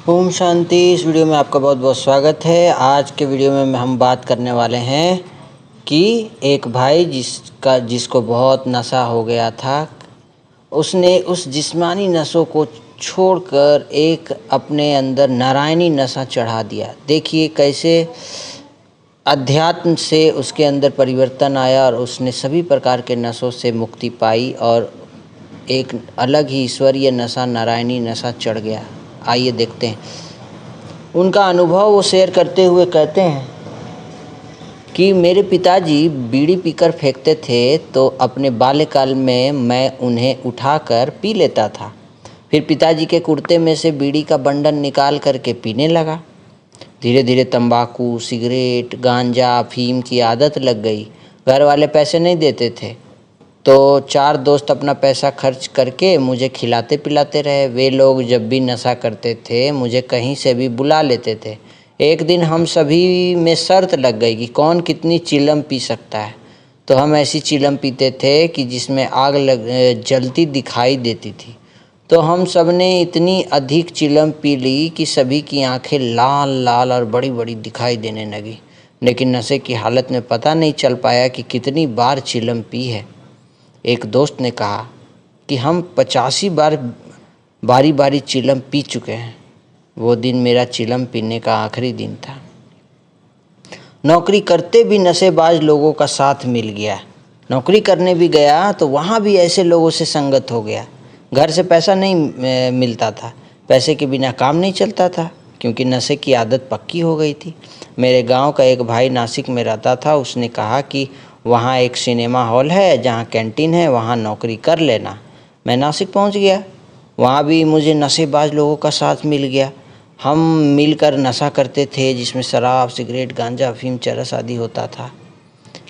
ओम शांति। इस वीडियो में आपका बहुत बहुत स्वागत है। आज के वीडियो में हम बात करने वाले हैं कि एक भाई जिसको बहुत नशा हो गया था, उसने उस जिस्मानी नशों को छोड़कर एक अपने अंदर नारायणी नशा चढ़ा दिया। देखिए कैसे अध्यात्म से उसके अंदर परिवर्तन आया और उसने सभी प्रकार के नशों से मुक्ति पाई और एक अलग ही ईश्वरीय नशा, नारायणी नशा चढ़ गया। आइए देखते हैं उनका अनुभव। वो शेयर करते हुए कहते हैं कि मेरे पिताजी बीड़ी पीकर फेंकते थे, तो अपने बाल्यकाल में मैं उन्हें उठाकर पी लेता था। फिर पिताजी के कुर्ते में से बीड़ी का बंडल निकाल करके पीने लगा। धीरे धीरे तंबाकू, सिगरेट, गांजा, अफीम की आदत लग गई। घर वाले पैसे नहीं देते थे, तो 4 दोस्त अपना पैसा खर्च करके मुझे खिलाते पिलाते रहे। वे लोग जब भी नशा करते थे मुझे कहीं से भी बुला लेते थे। एक दिन हम सभी में शर्त लग गई कि कौन कितनी चिलम पी सकता है। तो हम ऐसी चिलम पीते थे कि जिसमें आग जलती दिखाई देती थी। तो हम सब ने इतनी अधिक चिलम पी ली कि सभी की आंखें लाल लाल और बड़ी बड़ी दिखाई देने लगी। लेकिन नशे की हालत में पता नहीं चल पाया कि कितनी बार चिलम पी है। एक दोस्त ने कहा कि हम 85 बार बारी बारी चिलम पी चुके हैं। वो दिन मेरा चिलम पीने का आखिरी दिन था। नौकरी करते भी नशेबाज लोगों का साथ मिल गया। नौकरी करने भी गया तो वहाँ भी ऐसे लोगों से संगत हो गया। घर से पैसा नहीं मिलता था, पैसे के बिना काम नहीं चलता था, क्योंकि नशे की आदत पक्की हो गई थी। मेरे गांव का एक भाई नासिक में रहता था। उसने कहा कि वहाँ एक सिनेमा हॉल है जहाँ कैंटीन है, वहाँ नौकरी कर लेना। मैं नासिक पहुँच गया। वहाँ भी मुझे नशेबाज लोगों का साथ मिल गया। हम मिलकर नशा करते थे, जिसमें शराब, सिगरेट, गांजा, अफीम, चरस आदि होता था।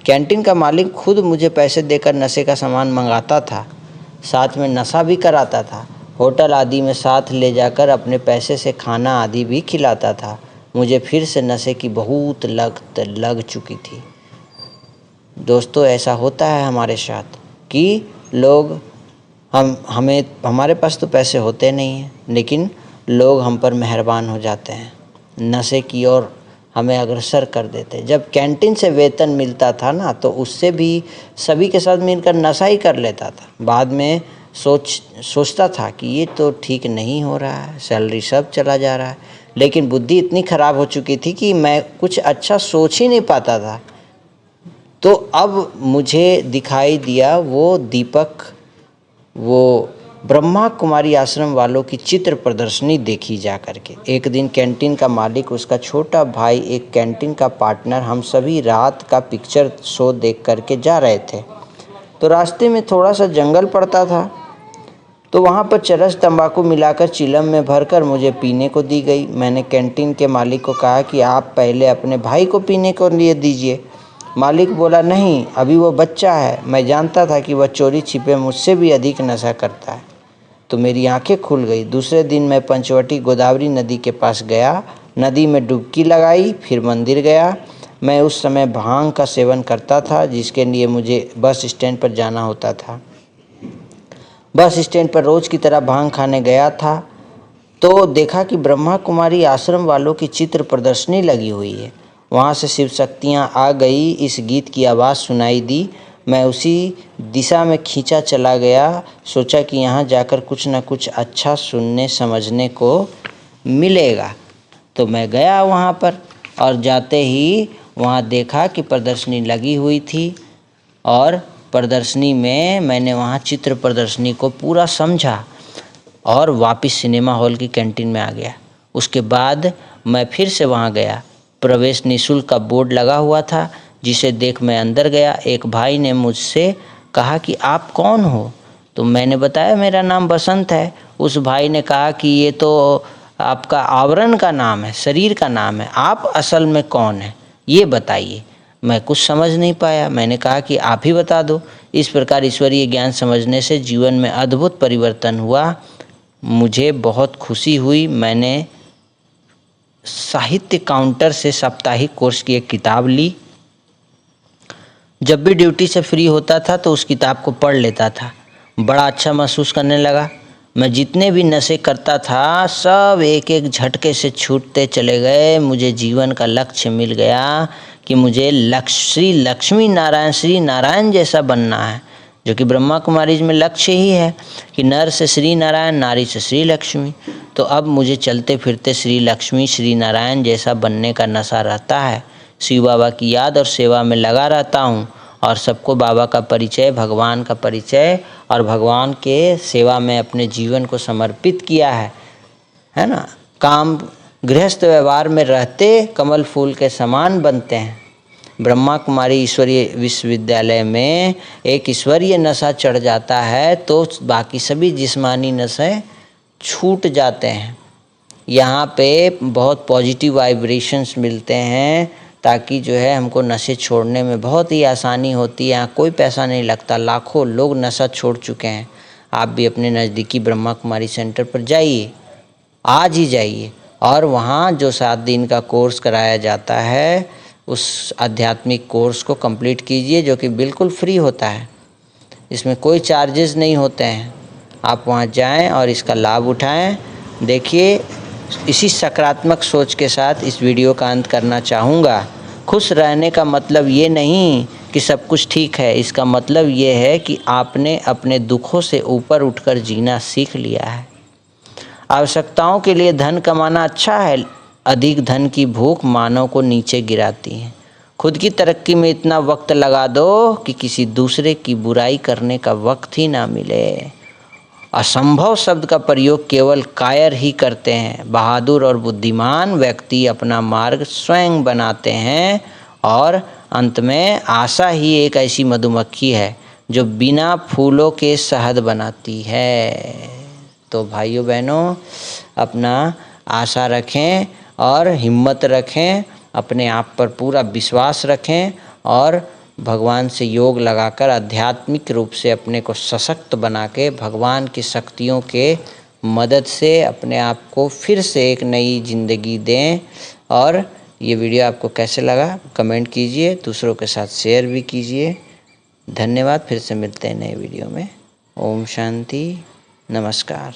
कैंटीन का मालिक खुद मुझे पैसे देकर नशे का सामान मंगाता था, साथ में नशा भी कराता था। होटल आदि में साथ ले जाकर अपने पैसे से खाना आदि भी खिलाता था। मुझे फिर से नशे की बहुत लत लग चुकी थी। दोस्तों, ऐसा होता है हमारे साथ कि लोग हमारे पास तो पैसे होते नहीं हैं, लेकिन लोग हम पर मेहरबान हो जाते हैं, नशे की ओर हमें अग्रसर कर देते। जब कैंटीन से वेतन मिलता था ना, तो उससे भी सभी के साथ मिलकर नशा ही कर लेता था। बाद में सोचता था कि ये तो ठीक नहीं हो रहा है, सैलरी सब चला जा रहा है। लेकिन बुद्धि इतनी खराब हो चुकी थी कि मैं कुछ अच्छा सोच ही नहीं पाता था। तो अब मुझे दिखाई दिया वो दीपक, वो ब्रह्मा कुमारी आश्रम वालों की चित्र प्रदर्शनी देखी जा करके। एक दिन कैंटीन का मालिक, उसका छोटा भाई, एक कैंटीन का पार्टनर, हम सभी रात का पिक्चर शो देख करके जा रहे थे। तो रास्ते में थोड़ा सा जंगल पड़ता था, तो वहाँ पर चरस तंबाकू मिलाकर चिलम में भरकर मुझे पीने को दी गई। मैंने कैंटीन के मालिक को कहा कि आप पहले अपने भाई को पीने को लिए दीजिए। मालिक बोला, नहीं, अभी वो बच्चा है। मैं जानता था कि वह चोरी छिपे मुझसे भी अधिक नशा करता है। तो मेरी आंखें खुल गई। दूसरे दिन मैं पंचवटी गोदावरी नदी के पास गया, नदी में डुबकी लगाई, फिर मंदिर गया। मैं उस समय भांग का सेवन करता था, जिसके लिए मुझे बस स्टैंड पर जाना होता था। बस स्टैंड पर रोज़ की तरह भांग खाने गया था, तो देखा कि ब्रह्मा कुमारी आश्रम वालों की चित्र प्रदर्शनी लगी हुई है। वहाँ से शिव शक्तियाँ आ गई, इस गीत की आवाज़ सुनाई दी। मैं उसी दिशा में खींचा चला गया। सोचा कि यहाँ जाकर कुछ न कुछ अच्छा सुनने समझने को मिलेगा। तो मैं गया वहाँ पर, और जाते ही वहाँ देखा कि प्रदर्शनी लगी हुई थी, और प्रदर्शनी में मैंने वहाँ चित्र प्रदर्शनी को पूरा समझा और वापस सिनेमा हॉल की कैंटीन में आ गया। उसके बाद मैं फिर से वहाँ गया। प्रवेश निःशुल्क का बोर्ड लगा हुआ था, जिसे देख मैं अंदर गया। एक भाई ने मुझसे कहा कि आप कौन हो? तो मैंने बताया मेरा नाम बसंत है। उस भाई ने कहा कि ये तो आपका आवरण का नाम है, शरीर का नाम है, आप असल में कौन है, ये बताइए। मैं कुछ समझ नहीं पाया। मैंने कहा कि आप ही बता दो। इस प्रकार ईश्वरीय ज्ञान समझने से जीवन में अद्भुत परिवर्तन हुआ। मुझे बहुत खुशी हुई। मैंने साहित्य काउंटर से साप्ताहिक कोर्स की एक किताब ली। जब भी ड्यूटी से फ्री होता था तो उस किताब को पढ़ लेता था। बड़ा अच्छा महसूस करने लगा। मैं जितने भी नशे करता था सब एक एक झटके से छूटते चले गए। मुझे जीवन का लक्ष्य मिल गया कि मुझे श्री लक्ष्मी नारायण, श्री नारायण जैसा बनना है, जो कि ब्रह्मा कुमारीज में लक्ष्य ही है कि नर से श्री नारायण, नारी से श्री लक्ष्मी। तो अब मुझे चलते फिरते श्री लक्ष्मी, श्री नारायण जैसा बनने का नशा रहता है। शिव बाबा की याद और सेवा में लगा रहता हूँ और सबको बाबा का परिचय, भगवान का परिचय और भगवान के सेवा में अपने जीवन को समर्पित किया है ना। काम गृहस्थ व्यवहार में रहते कमल फूल के समान बनते हैं। ब्रह्मा कुमारी ईश्वरीय विश्वविद्यालय में एक ईश्वरीय नशा चढ़ जाता है तो बाकी सभी जिस्मानी नशे छूट जाते हैं। यहाँ पे बहुत पॉजिटिव वाइब्रेशंस मिलते हैं ताकि जो है हमको नशे छोड़ने में बहुत ही आसानी होती है। यहाँ कोई पैसा नहीं लगता, लाखों लोग नशा छोड़ चुके हैं। आप भी अपने नज़दीकी ब्रह्मा कुमारी सेंटर पर जाइए, आज ही जाइए और वहाँ जो 7 दिन का कोर्स कराया जाता है उस आध्यात्मिक कोर्स को कंप्लीट कीजिए, जो कि बिल्कुल फ्री होता है। इसमें कोई चार्जेस नहीं होते हैं। आप वहाँ जाएं और इसका लाभ उठाएं। देखिए, इसी सकारात्मक सोच के साथ इस वीडियो का अंत करना चाहूँगा। खुश रहने का मतलब ये नहीं कि सब कुछ ठीक है, इसका मतलब ये है कि आपने अपने दुखों से ऊपर उठकर जीना सीख लिया है। आवश्यकताओं के लिए धन कमाना अच्छा है, अधिक धन की भूख मानव को नीचे गिराती है। खुद की तरक्की में इतना वक्त लगा दो कि किसी दूसरे की बुराई करने का वक्त ही ना मिले। असंभव शब्द का प्रयोग केवल कायर ही करते हैं। बहादुर और बुद्धिमान व्यक्ति अपना मार्ग स्वयं बनाते हैं और अंत में आशा ही एक ऐसी मधुमक्खी है जो बिना फूलों के शहद बनाती है। तो भाइयों बहनों, अपना आशा रखें और हिम्मत रखें, अपने आप पर पूरा विश्वास रखें और भगवान से योग लगाकर आध्यात्मिक रूप से अपने को सशक्त बना के भगवान की शक्तियों के मदद से अपने आप को फिर से एक नई ज़िंदगी दें। और ये वीडियो आपको कैसे लगा कमेंट कीजिए, दूसरों के साथ शेयर भी कीजिए। धन्यवाद। फिर से मिलते हैं नए वीडियो में। ओम शांति, नमस्कार।